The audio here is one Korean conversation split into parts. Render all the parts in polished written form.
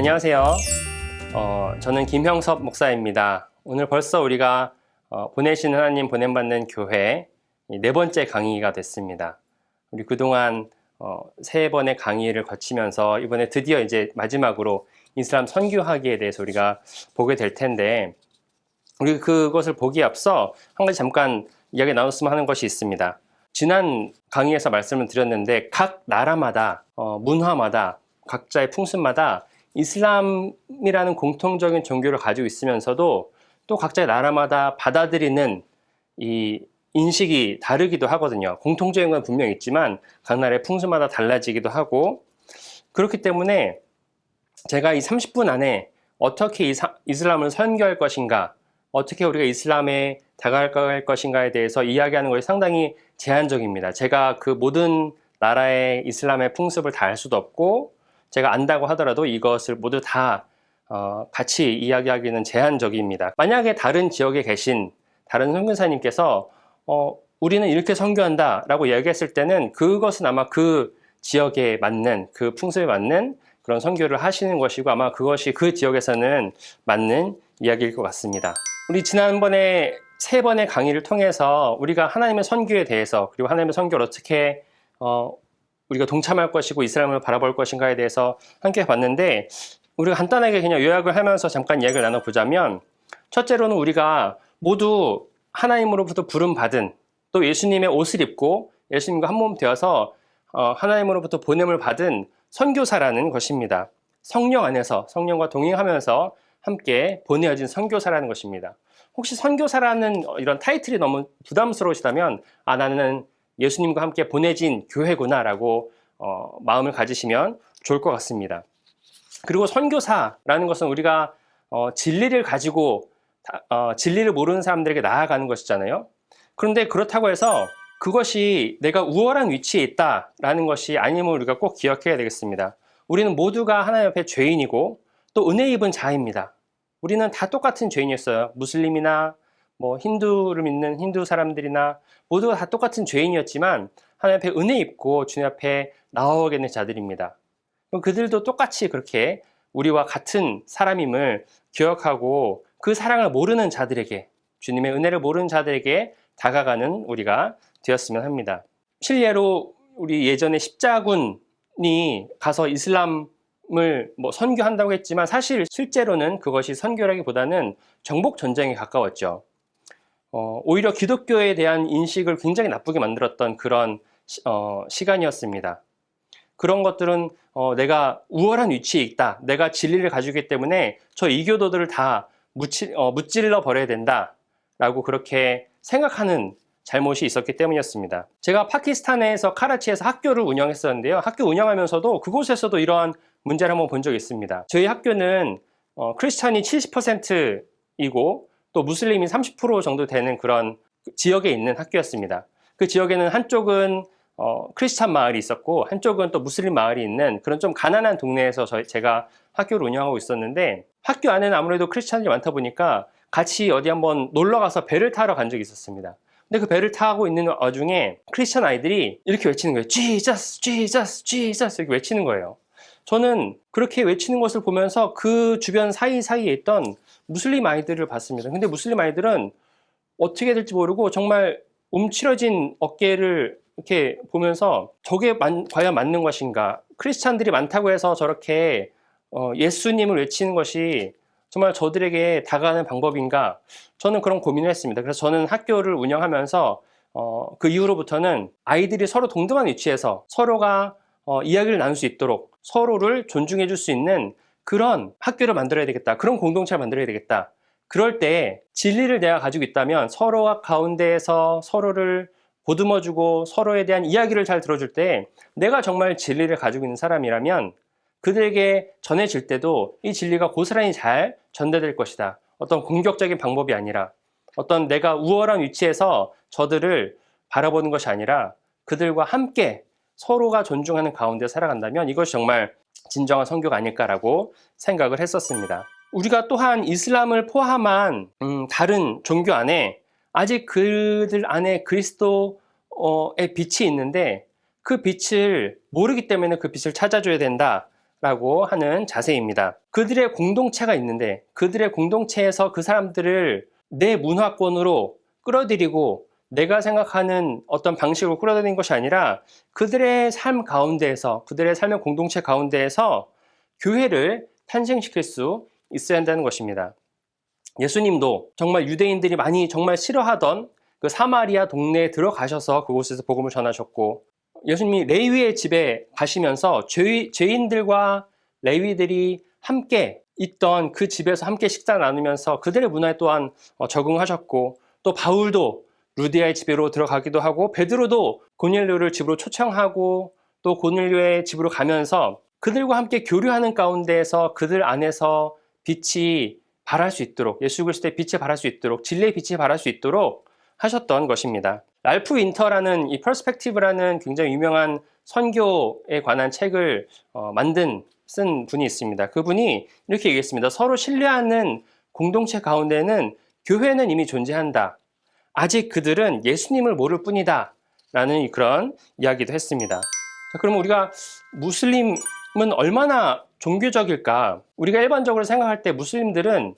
안녕하세요. 저는 김형섭 목사입니다. 오늘 벌써 우리가 보내신 하나님 보냄받는 교회 네 번째 강의가 됐습니다. 우리 그동안 세 번의 강의를 거치면서 이번에 드디어 이제 마지막으로 이슬람 선교하기에 대해서 우리가 보게 될 텐데, 우리 그것을 보기에 앞서 한 가지 잠깐 이야기 나눴으면 하는 것이 있습니다. 지난 강의에서 말씀을 드렸는데 각 나라마다 문화마다 각자의 풍습마다 이슬람이라는 공통적인 종교를 가지고 있으면서도 또 각자의 나라마다 받아들이는 이 인식이 다르기도 하거든요. 공통적인 건 분명히 있지만 각 나라의 풍습마다 달라지기도 하고, 그렇기 때문에 제가 이 30분 안에 어떻게 이슬람을 선교할 것인가, 어떻게 우리가 이슬람에 다가갈 것인가에 대해서 이야기하는 것이 상당히 제한적입니다. 제가 그 모든 나라의 이슬람의 풍습을 다 알 수도 없고, 제가 안다고 하더라도 이것을 모두 다 같이 이야기하기는 제한적입니다. 만약에 다른 지역에 계신 다른 선교사님께서 우리는 이렇게 선교한다 라고 이야기했을 때는 그것은 아마 그 지역에 맞는, 그 풍습에 맞는 그런 선교를 하시는 것이고, 아마 그것이 그 지역에서는 맞는 이야기일 것 같습니다. 우리 지난번에 세 번의 강의를 통해서 우리가 하나님의 선교에 대해서, 그리고 하나님의 선교를 어떻게 우리가 동참할 것이고 이슬람을 바라볼 것인가에 대해서 함께 봤는데, 우리가 간단하게 그냥 요약을 하면서 잠깐 이야기를 나눠보자면, 첫째로는 우리가 모두 하나님으로부터 부름받은, 또 예수님의 옷을 입고 예수님과 한 몸 되어서 하나님으로부터 보냄을 받은 선교사라는 것입니다. 성령 안에서, 성령과 동행하면서 함께 보내어진 선교사라는 것입니다. 혹시 선교사라는 이런 타이틀이 너무 부담스러우시다면, 나는 예수님과 함께 보내진 교회구나 라고 마음을 가지시면 좋을 것 같습니다. 그리고 선교사라는 것은 우리가 진리를 가지고 진리를 모르는 사람들에게 나아가는 것이잖아요. 그런데 그렇다고 해서 그것이 내가 우월한 위치에 있다라는 것이 아님을 우리가 꼭 기억해야 되겠습니다. 우리는 모두가 하나님 앞에 죄인이고 또 은혜 입은 자입니다. 우리는 다 똑같은 죄인이었어요. 무슬림이나 힌두를 믿는 힌두 사람들이나 모두가 다 똑같은 죄인이었지만 하나님 앞에 은혜 입고 주님 앞에 나오게 된 자들입니다. 그럼 그들도 똑같이 그렇게 우리와 같은 사람임을 기억하고 그 사랑을 모르는 자들에게, 주님의 은혜를 모르는 자들에게 다가가는 우리가 되었으면 합니다. 실례로 우리 예전에 십자군이 가서 이슬람을 선교한다고 했지만, 사실 실제로는 그것이 선교라기보다는 정복 전쟁에 가까웠죠. 오히려 기독교에 대한 인식을 굉장히 나쁘게 만들었던 그런 시간이었습니다. 그런 것들은 내가 우월한 위치에 있다, 내가 진리를 가지고 있기 때문에 저 이교도들을 다 무찔러 버려야 된다 라고 그렇게 생각하는 잘못이 있었기 때문이었습니다. 제가 파키스탄에서 카라치에서 학교를 운영했었는데요, 학교 운영하면서도 그곳에서도 이러한 문제를 한번 본 적이 있습니다. 저희 학교는 크리스찬이 70%이고 또 무슬림이 30% 정도 되는 그런 지역에 있는 학교였습니다. 그 지역에는 한쪽은 크리스찬 마을이 있었고 한쪽은 또 무슬림 마을이 있는 그런 좀 가난한 동네에서 제가 학교를 운영하고 있었는데, 학교 안에는 아무래도 크리스찬들이 많다 보니까 같이 어디 한번 놀러 가서 배를 타러 간 적이 있었습니다. 근데 그 배를 타고 있는 와중에 크리스찬 아이들이 이렇게 외치는 거예요. Jesus, Jesus, Jesus 이렇게 외치는 거예요. 저는 그렇게 외치는 것을 보면서 그 주변 사이사이에 있던 무슬림 아이들을 봤습니다. 근데 무슬림 아이들은 어떻게 될지 모르고 정말 움츠러진 어깨를 이렇게 보면서 저게 과연 맞는 것인가? 크리스찬들이 많다고 해서 저렇게 예수님을 외치는 것이 정말 저들에게 다가가는 방법인가? 저는 그런 고민을 했습니다. 그래서 저는 학교를 운영하면서 그 이후로부터는 아이들이 서로 동등한 위치에서 서로가 이야기를 나눌 수 있도록 서로를 존중해 줄 수 있는 그런 학교를 만들어야 되겠다, 그런 공동체를 만들어야 되겠다. 그럴 때 진리를 내가 가지고 있다면 서로가 가운데에서 서로를 보듬어주고 서로에 대한 이야기를 잘 들어줄 때, 내가 정말 진리를 가지고 있는 사람이라면 그들에게 전해질 때도 이 진리가 고스란히 잘 전달될 것이다. 어떤 공격적인 방법이 아니라, 어떤 내가 우월한 위치에서 저들을 바라보는 것이 아니라 그들과 함께 서로가 존중하는 가운데 살아간다면 이것이 정말 진정한 선교가 아닐까라고 생각을 했었습니다. 우리가 또한 이슬람을 포함한 다른 종교 안에 아직 그들 안에 그리스도의 빛이 있는데 그 빛을 모르기 때문에 그 빛을 찾아줘야 된다 라고 하는 자세입니다. 그들의 공동체가 있는데 그들의 공동체에서 그 사람들을 내 문화권으로 끌어들이고 내가 생각하는 어떤 방식으로 끌어들이는 것이 아니라 그들의 삶 가운데에서, 그들의 삶의 공동체 가운데에서 교회를 탄생시킬 수 있어야 한다는 것입니다. 예수님도 정말 유대인들이 많이 정말 싫어하던 그 사마리아 동네에 들어가셔서 그곳에서 복음을 전하셨고, 예수님이 레위의 집에 가시면서 죄인들과 레위들이 함께 있던 그 집에서 함께 식사 나누면서 그들의 문화에 또한 적응하셨고, 또 바울도 루디아의 집으로 들어가기도 하고, 베드로도 고넬료를 집으로 초청하고 또 고넬료의 집으로 가면서 그들과 함께 교류하는 가운데에서 그들 안에서 빛이 발할 수 있도록, 예수 그리스도의 빛이 발할 수 있도록, 진리의 빛이 발할 수 있도록 하셨던 것입니다. 랄프 윈터라는 이 퍼스펙티브라는 굉장히 유명한 선교에 관한 책을 쓴 분이 있습니다. 그분이 이렇게 얘기했습니다. 서로 신뢰하는 공동체 가운데는 교회는 이미 존재한다. 아직 그들은 예수님을 모를 뿐이다. 라는 그런 이야기도 했습니다. 자, 그럼 우리가 무슬림은 얼마나 종교적일까? 우리가 일반적으로 생각할 때 무슬림들은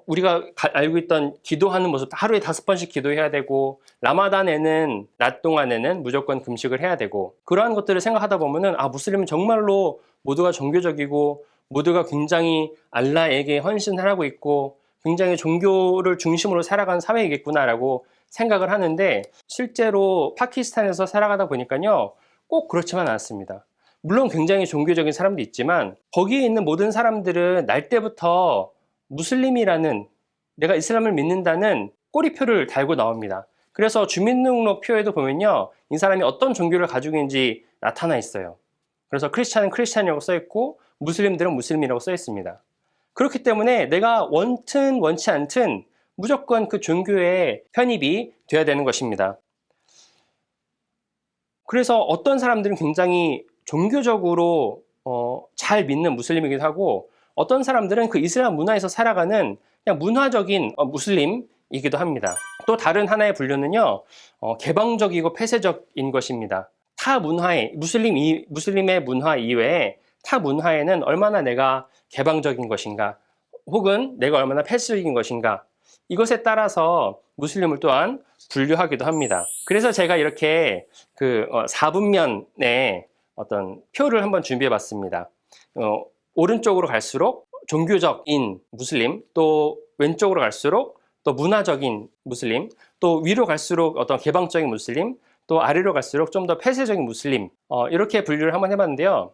우리가 알고 있던 기도하는 모습, 하루에 5번씩 기도해야 되고, 라마단에는 낮 동안에는 무조건 금식을 해야 되고, 그러한 것들을 생각하다 보면은 무슬림은 정말로 모두가 종교적이고 모두가 굉장히 알라에게 헌신하고 있고 굉장히 종교를 중심으로 살아가는 사회이겠구나라고 생각을 하는데, 실제로 파키스탄에서 살아가다 보니까요, 꼭 그렇지만 않습니다. 물론 굉장히 종교적인 사람도 있지만 거기에 있는 모든 사람들은 날 때부터 무슬림이라는, 내가 이슬람을 믿는다는 꼬리표를 달고 나옵니다. 그래서 주민등록표에도 보면요, 이 사람이 어떤 종교를 가지고 있는지 나타나 있어요. 그래서 크리스찬은 크리스찬이라고 써 있고 무슬림들은 무슬림이라고 써 있습니다. 그렇기 때문에 내가 원튼 원치 않든 무조건 그 종교에 편입이 돼야 되는 것입니다. 그래서 어떤 사람들은 굉장히 종교적으로 잘 믿는 무슬림이기도 하고, 어떤 사람들은 그 이슬람 문화에서 살아가는 그냥 문화적인 무슬림이기도 합니다. 또 다른 하나의 분류는요, 개방적이고 폐쇄적인 것입니다. 타 문화에, 무슬림의 문화 이외에 타 문화에는 얼마나 내가 개방적인 것인가, 혹은 내가 얼마나 폐쇄적인 것인가, 이것에 따라서 무슬림을 또한 분류하기도 합니다. 그래서 제가 이렇게 그 4분면의 어떤 표를 한번 준비해 봤습니다. 오른쪽으로 갈수록 종교적인 무슬림, 또 왼쪽으로 갈수록 또 문화적인 무슬림, 또 위로 갈수록 어떤 개방적인 무슬림, 또 아래로 갈수록 좀 더 폐쇄적인 무슬림, 이렇게 분류를 한번 해봤는데요.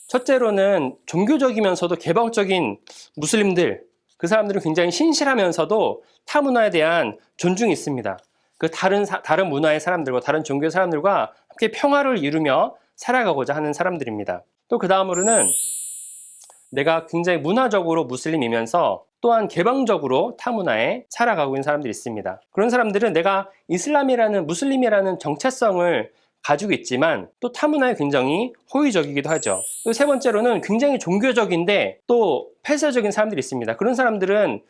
첫째로는 종교적이면서도 개방적인 무슬림들, 그 사람들은 굉장히 신실하면서도 타 문화에 대한 존중이 있습니다. 그 다른 문화의 사람들과 다른 종교의 사람들과 함께 평화를 이루며 살아가고자 하는 사람들입니다. 또 그 다음으로는 내가 굉장히 문화적으로 무슬림이면서 또한 개방적으로 타 문화에 살아가고 있는 사람들이 있습니다. 그런 사람들은 내가 무슬림이라는 정체성을 가지고 있지만 또 타 문화에 굉장히 호의적이기도 하죠. 또 세 번째로는 굉장히 종교적인데 또 폐쇄적인 사람들이 있습니다. 그런 사람들은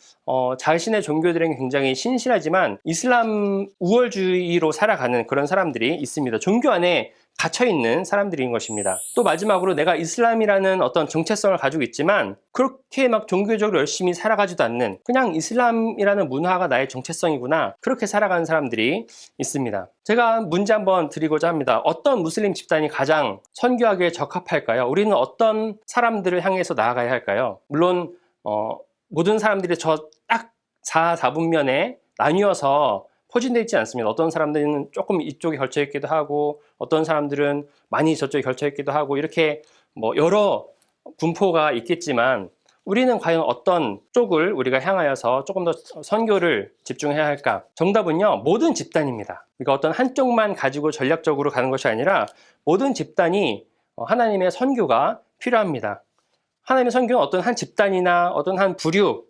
자신의 종교들에게 굉장히 신실하지만 이슬람 우월주의로 살아가는 그런 사람들이 있습니다. 종교 안에 갇혀있는 사람들인 것입니다. 또 마지막으로 내가 이슬람이라는 어떤 정체성을 가지고 있지만 그렇게 막 종교적으로 열심히 살아가지도 않는, 그냥 이슬람이라는 문화가 나의 정체성이구나, 그렇게 살아가는 사람들이 있습니다. 제가 문제 한번 드리고자 합니다. 어떤 무슬림 집단이 가장 선교하기에 적합할까요? 우리는 어떤 사람들을 향해서 나아가야 할까요? 물론 모든 사람들이 저 딱 4분면에 나뉘어서 포진되어 있지 않습니다. 어떤 사람들은 조금 이쪽에 걸쳐 있기도 하고, 어떤 사람들은 많이 저쪽에 걸쳐 있기도 하고, 이렇게 여러 분포가 있겠지만 우리는 과연 어떤 쪽을 우리가 향하여서 조금 더 선교를 집중해야 할까? 정답은요, 모든 집단입니다. 그러니까 어떤 한쪽만 가지고 전략적으로 가는 것이 아니라 모든 집단이 하나님의 선교가 필요합니다. 하나님의 선교는 어떤 한 집단이나 어떤 한 부류,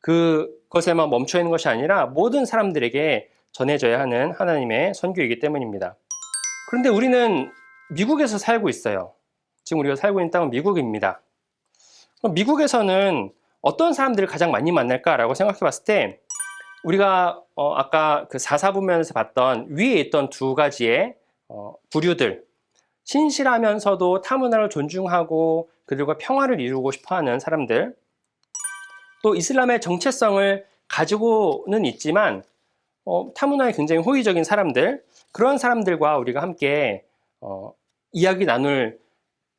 그것에만 멈춰 있는 것이 아니라 모든 사람들에게 전해져야 하는 하나님의 선교이기 때문입니다. 그런데 우리는 미국에서 살고 있어요. 지금 우리가 살고 있는 땅은 미국입니다. 그럼 미국에서는 어떤 사람들을 가장 많이 만날까라고 생각해 봤을 때, 우리가 아까 그 4분면에서 봤던 위에 있던 두 가지의 부류들, 신실하면서도 타 문화를 존중하고 그들과 평화를 이루고 싶어하는 사람들, 또 이슬람의 정체성을 가지고는 있지만 타 문화에 굉장히 호의적인 사람들, 그런 사람들과 우리가 함께 이야기 나눌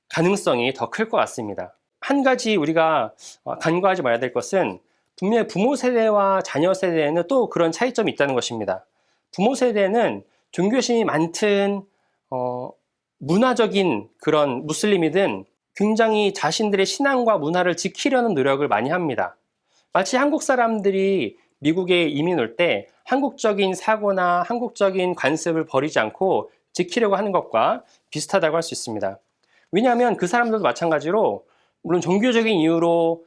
가능성이 더 클 것 같습니다. 한 가지 우리가 간과하지 말아야 될 것은 분명히 부모 세대와 자녀 세대에는 또 그런 차이점이 있다는 것입니다. 부모 세대는 종교심이 많든 문화적인 그런 무슬림이든 굉장히 자신들의 신앙과 문화를 지키려는 노력을 많이 합니다. 마치 한국 사람들이 미국에 이민 올 때 한국적인 사고나 한국적인 관습을 버리지 않고 지키려고 하는 것과 비슷하다고 할 수 있습니다. 왜냐하면 그 사람들도 마찬가지로 물론 종교적인 이유로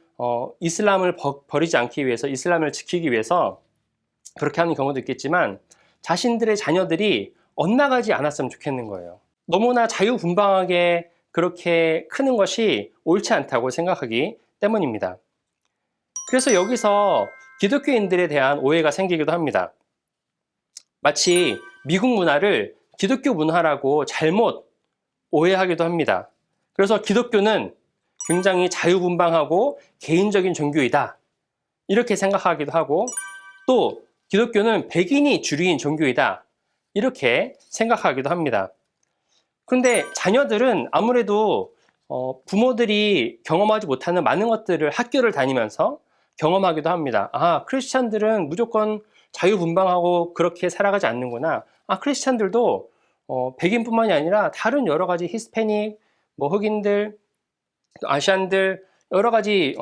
이슬람을 버리지 않기 위해서, 이슬람을 지키기 위해서 그렇게 하는 경우도 있겠지만 자신들의 자녀들이 엇나가지 않았으면 좋겠는 거예요. 너무나 자유분방하게 그렇게 크는 것이 옳지 않다고 생각하기 때문입니다. 그래서 여기서 기독교인들에 대한 오해가 생기기도 합니다. 마치 미국 문화를 기독교 문화라고 잘못 오해하기도 합니다. 그래서 기독교는 굉장히 자유분방하고 개인적인 종교이다, 이렇게 생각하기도 하고, 또 기독교는 백인이 주류인 종교이다, 이렇게 생각하기도 합니다. 그런데 자녀들은 아무래도 부모들이 경험하지 못하는 많은 것들을 학교를 다니면서 경험하기도 합니다. 아, 크리스찬들은 무조건 자유분방하고 그렇게 살아가지 않는구나. 아, 크리스찬들도 백인뿐만이 아니라 다른 여러 가지 히스패닉, 흑인들, 아시안들, 여러 가지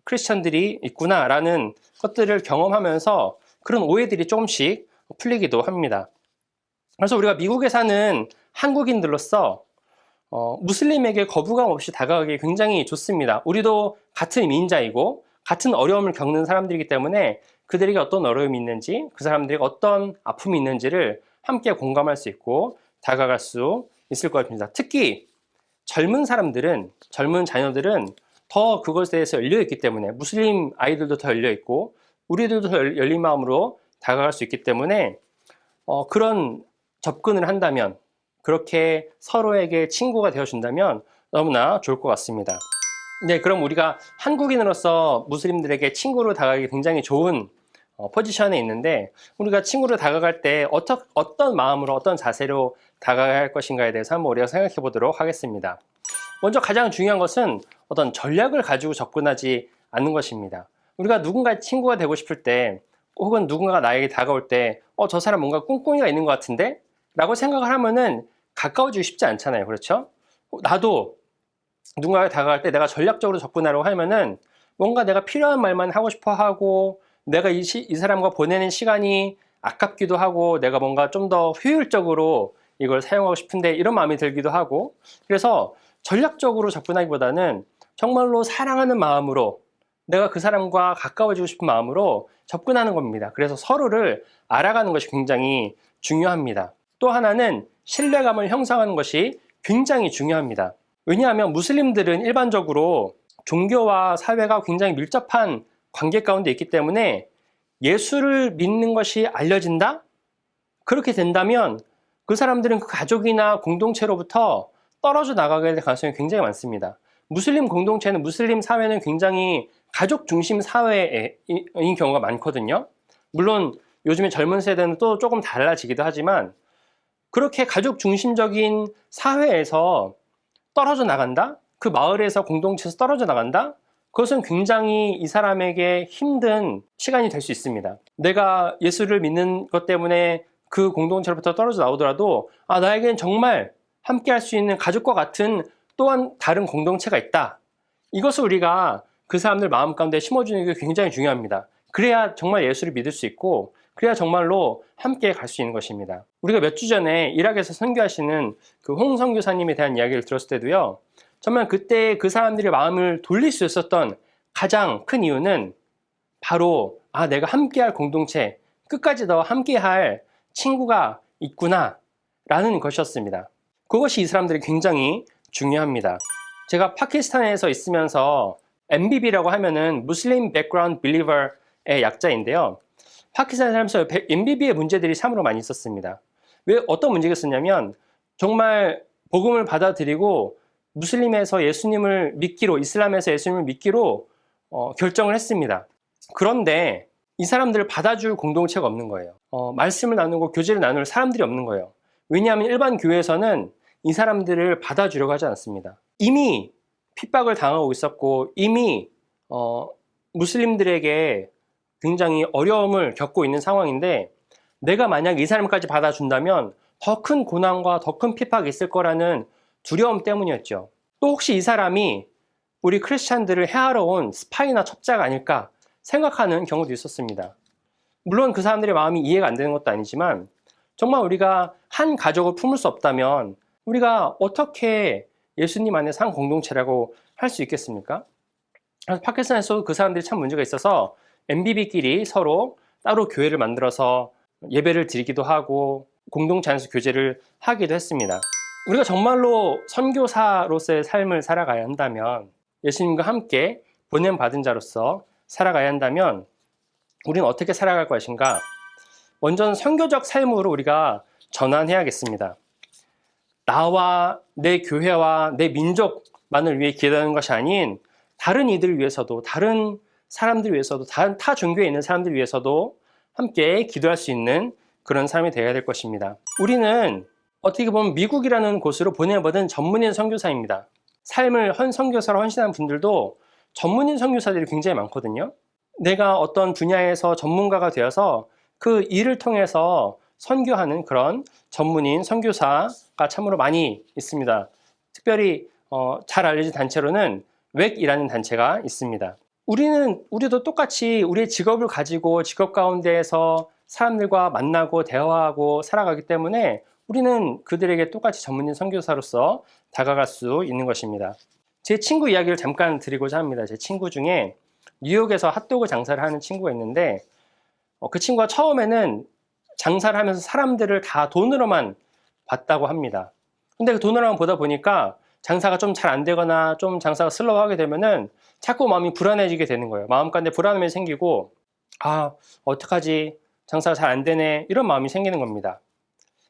크리스찬들이 있구나라는 것들을 경험하면서 그런 오해들이 조금씩 풀리기도 합니다. 그래서 우리가 미국에 사는 한국인들로서 무슬림에게 거부감 없이 다가가기 굉장히 좋습니다. 우리도 같은 민자이고 같은 어려움을 겪는 사람들이기 때문에 그들에게 어떤 어려움이 있는지, 그 사람들에게 어떤 아픔이 있는지를 함께 공감할 수 있고 다가갈 수 있을 것 같습니다. 특히 젊은 사람들은, 젊은 자녀들은 더 그것에 대해서 열려있기 때문에, 무슬림 아이들도 더 열려있고 우리들도 더 열린 마음으로 다가갈 수 있기 때문에 그런 접근을 한다면, 그렇게 서로에게 친구가 되어준다면 너무나 좋을 것 같습니다. 네, 그럼 우리가 한국인으로서 무슬림들에게 친구로 다가가기 굉장히 좋은 포지션에 있는데, 우리가 친구로 다가갈 때 어떤 마음으로, 어떤 자세로 다가가야 할 것인가에 대해서 한번 우리가 생각해 보도록 하겠습니다. 먼저 가장 중요한 것은 어떤 전략을 가지고 접근하지 않는 것입니다. 우리가 누군가의 친구가 되고 싶을 때, 혹은 누군가가 나에게 다가올 때 저 사람 뭔가 꿍꿍이가 있는 것 같은데? 라고 생각을 하면은 가까워지기 쉽지 않잖아요. 그렇죠? 나도 누군가가 다가갈 때 내가 전략적으로 접근하려고 하면은 뭔가 내가 필요한 말만 하고 싶어 하고, 내가 이 사람과 보내는 시간이 아깝기도 하고, 내가 뭔가 좀 더 효율적으로 이걸 사용하고 싶은데 이런 마음이 들기도 하고, 그래서 전략적으로 접근하기보다는 정말로 사랑하는 마음으로, 내가 그 사람과 가까워지고 싶은 마음으로 접근하는 겁니다. 그래서 서로를 알아가는 것이 굉장히 중요합니다. 또 하나는 신뢰감을 형성하는 것이 굉장히 중요합니다. 왜냐하면 무슬림들은 일반적으로 종교와 사회가 굉장히 밀접한 관계 가운데 있기 때문에 예수를 믿는 것이 알려진다? 그렇게 된다면 그 사람들은 그 가족이나 공동체로부터 떨어져 나가게 될 가능성이 굉장히 많습니다. 무슬림 공동체는, 무슬림 사회는 굉장히 가족 중심 사회인 경우가 많거든요. 물론 요즘에 젊은 세대는 또 조금 달라지기도 하지만, 그렇게 가족 중심적인 사회에서 떨어져 나간다? 그 마을에서, 공동체에서 떨어져 나간다? 그것은 굉장히 이 사람에게 힘든 시간이 될 수 있습니다. 내가 예수를 믿는 것 때문에 그 공동체로부터 떨어져 나오더라도 나에겐 정말 함께 할 수 있는 가족과 같은 또한 다른 공동체가 있다. 이것을 우리가 그 사람들 마음 가운데 심어주는 게 굉장히 중요합니다. 그래야 정말 예수를 믿을 수 있고, 그래야 정말로 함께 갈 수 있는 것입니다. 우리가 몇 주 전에 이락에서 선교하시는 그 홍 선교사님에 대한 이야기를 들었을 때도요, 정말 그때 그 사람들의 마음을 돌릴 수 있었던 가장 큰 이유는 바로 내가 함께할 공동체, 끝까지 더 함께할 친구가 있구나 라는 것이었습니다. 그것이 이 사람들이 굉장히 중요합니다. 제가 파키스탄에서 있으면서 MBB라고 하면은 Muslim Background Believer의 약자인데요, 파키스탄에 살면서 MBB의 문제들이 참으로 많이 있었습니다. 왜, 어떤 문제가 있었냐면, 정말 복음을 받아들이고 무슬림에서 예수님을 믿기로, 이슬람에서 예수님을 믿기로 결정을 했습니다. 그런데 이 사람들을 받아줄 공동체가 없는 거예요. 말씀을 나누고 교제를 나눌 사람들이 없는 거예요. 왜냐하면 일반 교회에서는 이 사람들을 받아주려고 하지 않습니다. 이미 핍박을 당하고 있었고 이미 무슬림들에게 굉장히 어려움을 겪고 있는 상황인데 내가 만약 이 사람까지 받아준다면 더 큰 고난과 더 큰 핍박이 있을 거라는 두려움 때문이었죠. 또 혹시 이 사람이 우리 크리스찬들을 해하러 온 스파이나 첩자가 아닐까 생각하는 경우도 있었습니다. 물론 그 사람들의 마음이 이해가 안 되는 것도 아니지만 정말 우리가 한 가족을 품을 수 없다면 우리가 어떻게 예수님 안에서 한 공동체라고 할 수 있겠습니까? 그래서 파키스탄에서도 그 사람들이 참 문제가 있어서 MBB끼리 서로 따로 교회를 만들어서 예배를 드리기도 하고 공동체 안에서 교제를 하기도 했습니다. 우리가 정말로 선교사로서의 삶을 살아가야 한다면 예수님과 함께 보냄받은 자로서 살아가야 한다면 우리는 어떻게 살아갈 것인가? 먼저는 선교적 삶으로 우리가 전환해야겠습니다. 나와 내 교회와 내 민족만을 위해 기도하는 것이 아닌 다른 이들을 위해서도, 다른 사람들 위해서도, 다른 타 종교에 있는 사람들 위해서도 함께 기도할 수 있는 그런 삶이 되어야 될 것입니다. 우리는 어떻게 보면 미국이라는 곳으로 보내받은 전문인 선교사입니다. 삶을 선교사로 헌신한 분들도 전문인 선교사들이 굉장히 많거든요. 내가 어떤 분야에서 전문가가 되어서 그 일을 통해서 선교하는 그런 전문인 선교사가 참으로 많이 있습니다. 특별히 잘 알려진 단체로는 웩이라는 단체가 있습니다. 우리도 똑같이 우리의 직업을 가지고 직업 가운데에서 사람들과 만나고 대화하고 살아가기 때문에 우리는 그들에게 똑같이 전문인 선교사로서 다가갈 수 있는 것입니다. 제 친구 이야기를 잠깐 드리고자 합니다. 제 친구 중에 뉴욕에서 핫도그 장사를 하는 친구가 있는데 그 친구가 처음에는 장사를 하면서 사람들을 다 돈으로만 봤다고 합니다. 근데 그 돈으로만 보다 보니까 장사가 좀 잘 안 되거나 좀 장사가 슬로우하게 되면은 자꾸 마음이 불안해지게 되는 거예요. 마음 가운데 불안함이 생기고 어떡하지? 장사가 잘 안 되네. 이런 마음이 생기는 겁니다.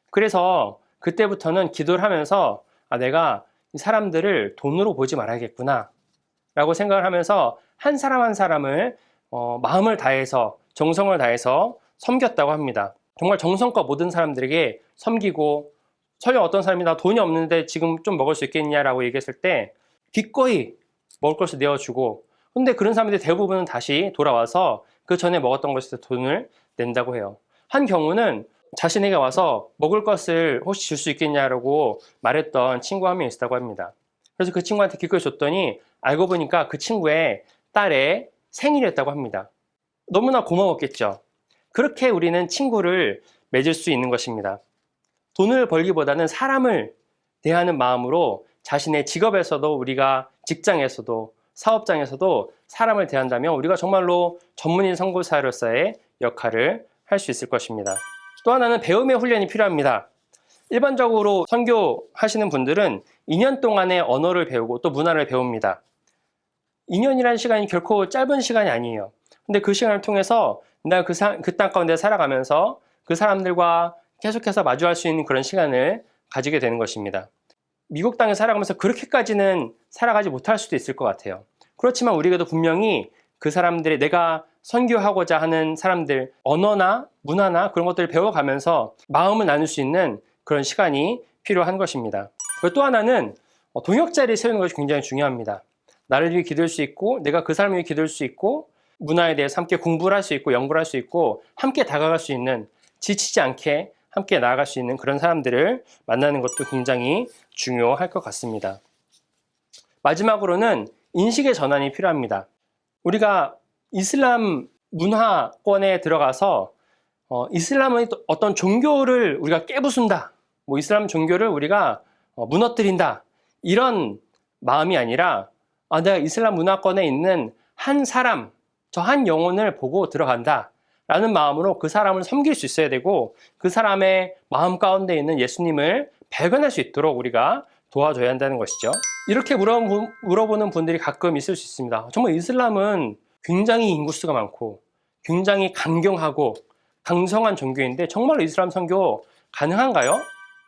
그래서 그때부터는 기도를 하면서 내가 이 사람들을 돈으로 보지 말아야겠구나 라고 생각을 하면서 한 사람 한 사람을 마음을 다해서 정성을 다해서 섬겼다고 합니다. 정말 정성껏 모든 사람들에게 섬기고 설령 어떤 사람이 나 돈이 없는데 지금 좀 먹을 수 있겠냐라고 얘기했을 때 기꺼이 먹을 것을 내어주고 근데 그런 사람들이 대부분은 다시 돌아와서 그 전에 먹었던 것에 돈을 낸다고 해요. 한 경우는 자신에게 와서 먹을 것을 혹시 줄 수 있겠냐라고 말했던 친구 한 명 있었다고 합니다. 그래서 그 친구한테 기꺼이 줬더니 알고 보니까 그 친구의 딸의 생일이었다고 합니다. 너무나 고마웠겠죠. 그렇게 우리는 친구를 맺을 수 있는 것입니다. 돈을 벌기보다는 사람을 대하는 마음으로 자신의 직업에서도 우리가 직장에서도 사업장에서도 사람을 대한다면 우리가 정말로 전문인 선교사로서의 역할을 할 수 있을 것입니다. 또 하나는 배움의 훈련이 필요합니다. 일반적으로 선교하시는 분들은 2년 동안의 언어를 배우고 또 문화를 배웁니다. 2년이라는 시간이 결코 짧은 시간이 아니에요. 근데 그 시간을 통해서 내가 그 땅 가운데 살아가면서 그 사람들과 계속해서 마주할 수 있는 그런 시간을 가지게 되는 것입니다. 미국 땅에 살아가면서 그렇게까지는 살아가지 못할 수도 있을 것 같아요. 그렇지만 우리에게도 분명히 그 사람들이 내가 선교하고자 하는 사람들 언어나 문화나 그런 것들을 배워가면서 마음을 나눌 수 있는 그런 시간이 필요한 것입니다. 그리고 또 하나는 동역자를 세우는 것이 굉장히 중요합니다. 나를 위해 기도할 수 있고 내가 그 사람을 위해 기도할 수 있고 문화에 대해서 함께 공부를 할 수 있고 연구를 할 수 있고 함께 다가갈 수 있는 지치지 않게 함께 나아갈 수 있는 그런 사람들을 만나는 것도 굉장히 중요할 것 같습니다. 마지막으로는 인식의 전환이 필요합니다. 우리가 이슬람 문화권에 들어가서 이슬람의 어떤 종교를 우리가 깨부순다, 이슬람 종교를 우리가 무너뜨린다 이런 마음이 아니라 내가 이슬람 문화권에 있는 한 사람, 저 한 영혼을 보고 들어간다 라는 마음으로 그 사람을 섬길 수 있어야 되고 그 사람의 마음 가운데 있는 예수님을 발견할 수 있도록 우리가 도와줘야 한다는 것이죠. 이렇게 물어보는 분들이 가끔 있을 수 있습니다. 정말 이슬람은 굉장히 인구수가 많고 굉장히 강경하고 강성한 종교인데 정말로 이슬람 선교 가능한가요?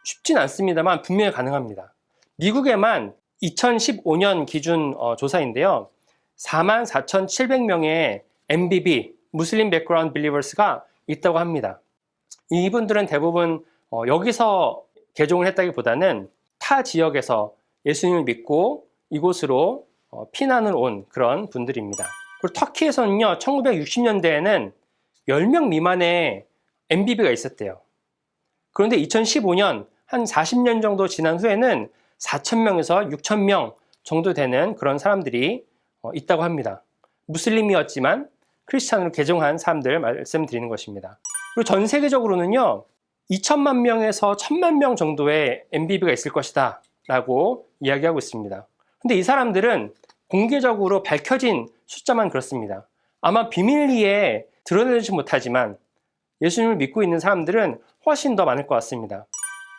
쉽진 않습니다만 분명히 가능합니다. 미국에만 2015년 기준 조사인데요. 44,700명의 MBB, 무슬림 백그라운드 빌리버스가 있다고 합니다. 이분들은 대부분 여기서 개종을 했다기보다는 타 지역에서 예수님을 믿고 이곳으로 피난을 온 그런 분들입니다. 그리고 터키에서는요, 1960년대에는 10명 미만의 MBB가 있었대요. 그런데 2015년 한 40년 정도 지난 후에는 4,000명에서 6,000명 정도 되는 그런 사람들이 있다고 합니다. 무슬림이었지만 크리스찬으로 개종한 사람들 말씀드리는 것입니다. 그리고 전 세계적으로는요, 2천만 명에서 1,000만 명 정도의 MBB가 있을 것이다 라고 이야기하고 있습니다. 근데 이 사람들은 공개적으로 밝혀진 숫자만 그렇습니다. 아마 비밀리에 드러내지 못하지만 예수님을 믿고 있는 사람들은 훨씬 더 많을 것 같습니다.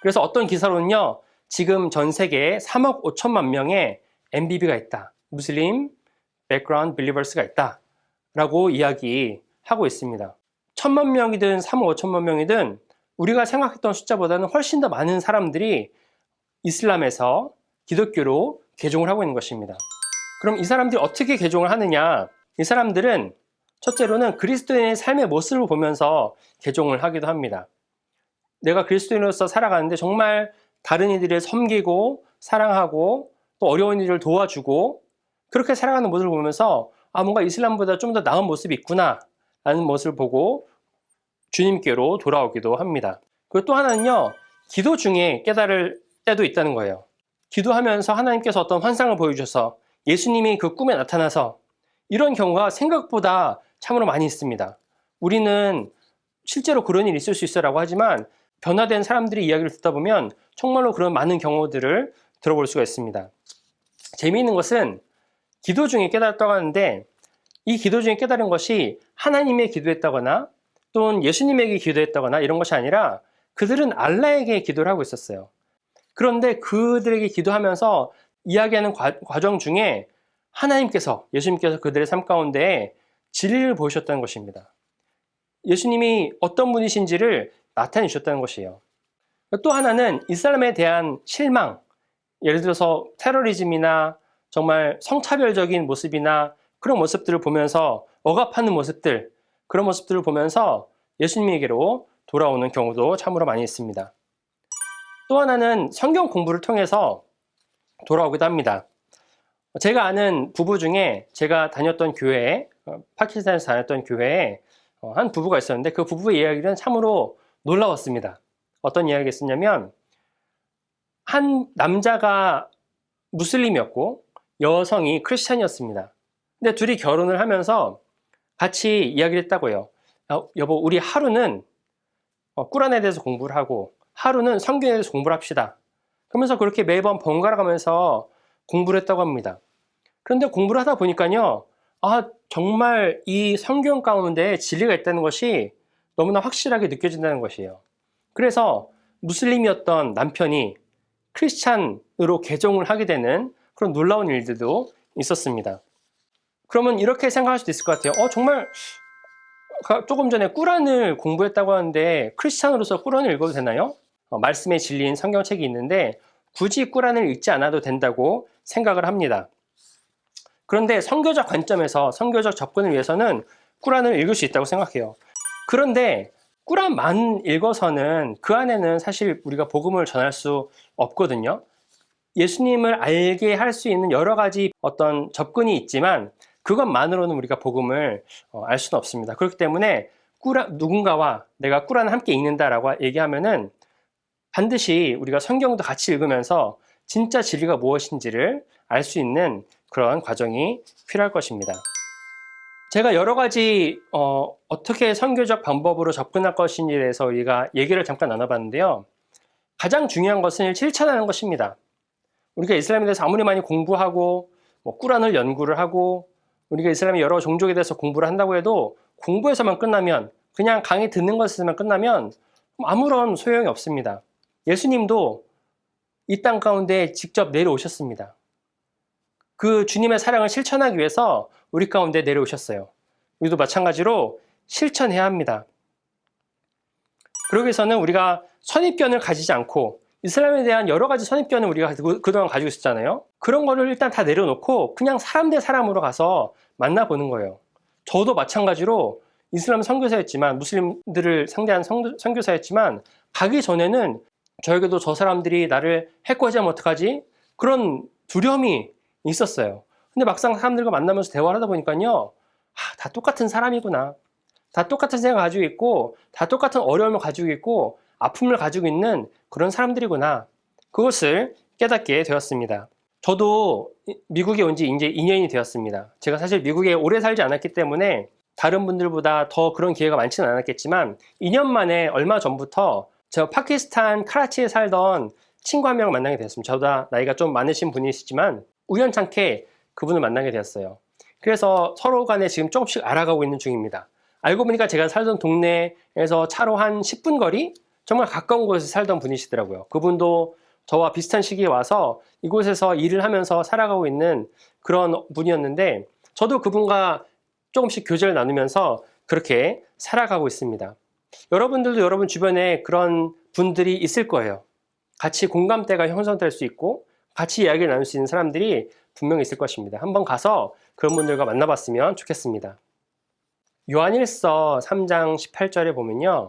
그래서 어떤 기사로는요, 지금 전 세계에 3억 5천만 명의 MBB가 있다. 무슬림 백그라운드 빌리버스가 있다. 라고 이야기하고 있습니다. 1,000만 명이든 3억 5천만 명이든 우리가 생각했던 숫자보다는 훨씬 더 많은 사람들이 이슬람에서 기독교로 개종을 하고 있는 것입니다. 그럼 이 사람들이 어떻게 개종을 하느냐? 이 사람들은 첫째로는 그리스도인의 삶의 모습을 보면서 개종을 하기도 합니다. 내가 그리스도인으로서 살아가는데 정말 다른 이들을 섬기고 사랑하고 또 어려운 이들을 도와주고 그렇게 살아가는 모습을 보면서 뭔가 이슬람보다 좀 더 나은 모습이 있구나 라는 모습을 보고 주님께로 돌아오기도 합니다. 그리고 또 하나는요, 기도 중에 깨달을 때도 있다는 거예요. 기도하면서 하나님께서 어떤 환상을 보여주셔서 예수님이 그 꿈에 나타나서 이런 경우가 생각보다 참으로 많이 있습니다. 우리는 실제로 그런 일이 있을 수 있어라고 하지만 변화된 사람들의 이야기를 듣다 보면 정말로 그런 많은 경우들을 들어볼 수가 있습니다. 재미있는 것은 기도 중에 깨달았다고 하는데 이 기도 중에 깨달은 것이 하나님의 기도했다거나 또는 예수님에게 기도했다거나 이런 것이 아니라 그들은 알라에게 기도를 하고 있었어요. 그런데 그들에게 기도하면서 이야기하는 과정 중에 하나님께서, 예수님께서 그들의 삶 가운데 진리를 보이셨다는 것입니다. 예수님이 어떤 분이신지를 나타내 주셨다는 것이에요. 또 하나는 이슬람에 대한 실망, 예를 들어서 테러리즘이나 정말 성차별적인 모습이나 그런 모습들을 보면서 억압하는 모습들, 그런 모습들을 보면서 예수님에게로 돌아오는 경우도 참으로 많이 있습니다. 또 하나는 성경 공부를 통해서 돌아오기도 합니다. 제가 아는 부부 중에 제가 다녔던 교회에, 파키스탄에서 다녔던 교회에 한 부부가 있었는데 그 부부의 이야기는 참으로 놀라웠습니다. 어떤 이야기가 있었냐면 한 남자가 무슬림이었고 여성이 크리스찬이었습니다. 근데 둘이 결혼을 하면서 같이 이야기를 했다고요. 여보, 우리 하루는 꾸란에 대해서 공부를 하고 하루는 성경에 대해서 공부를 합시다. 그러면서 그렇게 매번 번갈아 가면서 공부를 했다고 합니다. 그런데 공부를 하다 보니까요, 정말 이 성경 가운데 진리가 있다는 것이 너무나 확실하게 느껴진다는 것이에요. 그래서 무슬림이었던 남편이 크리스찬으로 개종을 하게 되는 그런 놀라운 일들도 있었습니다. 그러면 이렇게 생각할 수도 있을 것 같아요. 정말 조금 전에 꾸란을 공부했다고 하는데 크리스찬으로서 꾸란을 읽어도 되나요? 말씀의 진리인 성경책이 있는데 굳이 꾸란을 읽지 않아도 된다고 생각을 합니다. 그런데 선교적 관점에서 선교적 접근을 위해서는 꾸란을 읽을 수 있다고 생각해요. 그런데 꾸란만 읽어서는 그 안에는 사실 우리가 복음을 전할 수 없거든요. 예수님을 알게 할 수 있는 여러 가지 어떤 접근이 있지만 그것만으로는 우리가 복음을 알 수는 없습니다. 그렇기 때문에 누군가와 내가 꾸란을 함께 읽는다라고 얘기하면은 반드시 우리가 성경도 같이 읽으면서 진짜 진리가 무엇인지를 알 수 있는 그런 과정이 필요할 것입니다. 제가 여러 가지 어떻게 선교적 방법으로 접근할 것인지에 대해서 우리가 얘기를 잠깐 나눠봤는데요. 가장 중요한 것은 실천하는 것입니다. 우리가 이슬람에 대해서 아무리 많이 공부하고 꾸란을 연구를 하고 우리가 이슬람의 여러 종족에 대해서 공부를 한다고 해도 공부에서만 끝나면 그냥 강의 듣는 것에서만 끝나면 아무런 소용이 없습니다. 예수님도 이 땅 가운데 직접 내려오셨습니다. 그 주님의 사랑을 실천하기 위해서 우리 가운데 내려오셨어요. 우리도 마찬가지로 실천해야 합니다. 그러기 위해서는 우리가 선입견을 가지지 않고 이슬람에 대한 여러 가지 선입견을 우리가 그동안 가지고 있었잖아요. 그런 거를 일단 다 내려놓고 그냥 사람 대 사람으로 가서 만나보는 거예요. 저도 마찬가지로 이슬람 선교사였지만, 무슬림들을 상대한 선교사였지만, 가기 전에는 저에게도 저 사람들이 나를 해코지하면 어떡하지? 그런 두려움이 있었어요. 근데 막상 사람들과 만나면서 대화를 하다 보니까요, 다 똑같은 사람이구나. 다 똑같은 생각을 가지고 있고, 다 똑같은 어려움을 가지고 있고, 아픔을 가지고 있는 그런 사람들이구나. 그것을 깨닫게 되었습니다. 저도 미국에 온 지 이제 2년이 되었습니다. 제가 사실 미국에 오래 살지 않았기 때문에 다른 분들보다 더 그런 기회가 많지는 않았겠지만, 2년 만에 얼마 전부터 제가 파키스탄 카라치에 살던 친구 한 명을 만나게 되었습니다. 저보다 나이가 좀 많으신 분이시지만 우연찮게 그분을 만나게 되었어요. 그래서 서로 간에 지금 조금씩 알아가고 있는 중입니다. 알고 보니까 제가 살던 동네에서 차로 한 10분 거리? 정말 가까운 곳에서 살던 분이시더라고요. 그분도 저와 비슷한 시기에 와서 이곳에서 일을 하면서 살아가고 있는 그런 분이었는데, 저도 그분과 조금씩 교제를 나누면서 그렇게 살아가고 있습니다. 여러분들도 여러분 주변에 그런 분들이 있을 거예요. 같이 공감대가 형성될 수 있고 같이 이야기를 나눌 수 있는 사람들이 분명히 있을 것입니다. 한번 가서 그런 분들과 만나봤으면 좋겠습니다. 요한일서 3장 18절에 보면요,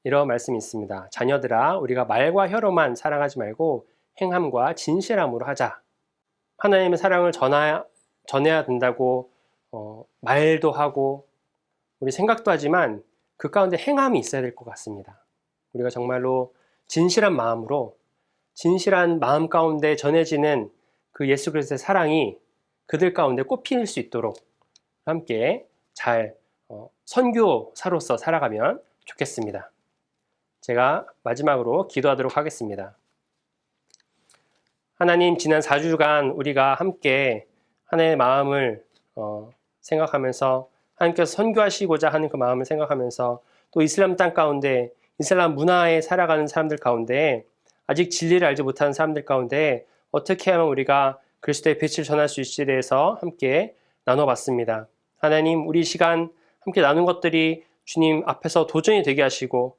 이런 말씀이 있습니다. 자녀들아, 우리가 말과 혀로만 사랑하지 말고 행함과 진실함으로 하자. 하나님의 사랑을 전해야 된다고 말도 하고 우리 생각도 하지만 그 가운데 행함이 있어야 될 것 같습니다. 우리가 정말로 진실한 마음으로, 진실한 마음 가운데 전해지는 그 예수 그리스도의 사랑이 그들 가운데 꽃피울 수 있도록 함께 잘 선교사로서 살아가면 좋겠습니다. 제가 마지막으로 기도하도록 하겠습니다. 하나님, 지난 4주간 우리가 함께 하나님의 마음을 생각하면서, 하나님께서 선교하시고자 하는 그 마음을 생각하면서, 또 이슬람 땅 가운데, 이슬람 문화에 살아가는 사람들 가운데, 아직 진리를 알지 못하는 사람들 가운데 어떻게 하면 우리가 그리스도의 빛을 전할 수 있을지에 대해서 함께 나눠봤습니다. 하나님, 우리 시간 함께 나눈 것들이 주님 앞에서 도전이 되게 하시고,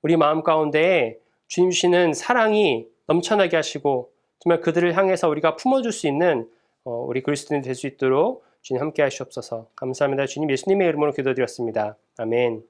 우리 마음 가운데 주님 주시는 사랑이 넘쳐나게 하시고, 정말 그들을 향해서 우리가 품어줄 수 있는 우리 그리스도인이 될 수 있도록 주님 함께 하시옵소서. 감사합니다. 주님, 예수님의 이름으로 기도드렸습니다. 아멘.